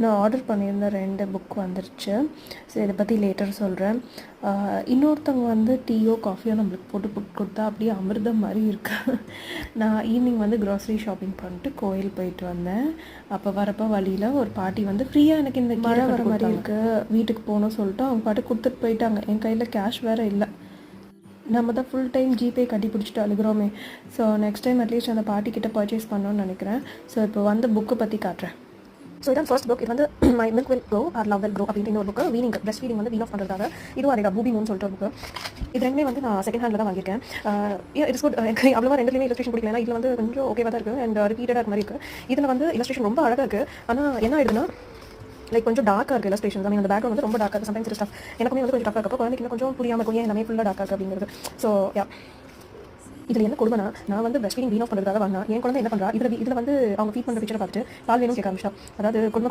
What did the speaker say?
நான் ஆர்டர் பண்ணியிருந்த 2 புக் வந்துருச்சு. ஸோ இதை பற்றி லேட்டர் சொல்கிறேன். இன்னொருத்தவங்க வந்து டீயோ காஃபியோ நம்மளுக்கு போட்டு கொடுத்தா அப்படியே அமிர்தம் மாதிரி இருக்கு. நான் ஈவினிங் வந்து க்ராசரி ஷாப்பிங் பண்ணிட்டு கோயில் போயிட்டு வந்தேன். அப்போ வரப்போ வழியில் ஒரு பாட்டி வந்து ஃப்ரீயாக எனக்கு இந்த மழை வர மாதிரி இருக்குது வீட்டுக்கு போகணும்னு சொல்லிட்டு அவங்க பாட்டு கொடுத்துட்டு போயிட்டாங்க. என் கையில் கேஷ் வேறு இல்லை. நம்ம தான் ஃபுல் டைம் ஜிபே கட்டி பிடிச்சிட்டு அழுகிறோமே. ஸோ நெக்ஸ்ட் டைம் அட்லீஸ்ட் அந்த பாட்டிக்கிட்ட பர்ச்சேஸ் பண்ணணும்னு நினைக்கிறேன். ஸோ இப்போ வந்து புக்கை பற்றி காட்டுறேன். ஸோ இதான் ஃபர்ஸ்ட் புக். இது வந்து my milk will grow or love will grow அப்படின்ற இன்னொரு புக்கு. வீனிங் பிரஸ்ட் ஃபீடிங் வந்து வீன் ஆஃப் பண்ணுறதுக்காக. இதுவும் அதே பூபி மூன்னு சொல்லிட்டு ஒரு புக்கு. இது ரெண்டுமே வந்து நான் செகண்ட் ஹேண்டில் தான் வாங்கியிருக்கேன். It's good. எனக்கு அவ்வளோவா ரெண்டுலேயுமே இல்லஸ்ட்ரேஷன் பிடிக்கல. இதில் வந்து கொஞ்சம் ஓகேவாக தான் இருக்குது அண்ட் ரிப்பீட்டடாக இருக்க மாதிரி இருக்குது. இதில் வந்து இல்லஸ்ட்ரேஷன் ரொம்ப அழகாக இருக்குது. ஆனால் என்ன ஆயிடுதுன்னா லைக் கொஞ்சம் டார்க்காக இருக்குது இல்லஸ்ட்ரேஷன். அந்த பேக்ரவுண்ட் வந்து ரொம்ப டார்க்காக இருக்குது. சம்டைம்ஸ் ஸ்டஃப் எனக்குமே வந்து கொஞ்சம் டஃப்பாக இருக்கப்போ குழந்தைக்கு கொஞ்சம் புரியாமல் இருக்கும் ஏன் எல்லாமே ஃபுல்லாக டார்க்காக அப்படிங்கிறது. ஸோ யா, இதில் என்ன கொடுமைனா நான் வந்து பிரஸ்ட் ஃபீடிங் வீன் ஆஃப் பண்ணுறதுக்காக வாங்கினா என் குழந்தை என்ன பண்ணுறா, இதில் வந்து அவங்க ஃபீட் பண்ணுற பிக்சரை பார்த்துட்டு பால் வேணும் கேட்க ஆரம்பிச்சா. அதாவது கொடுமை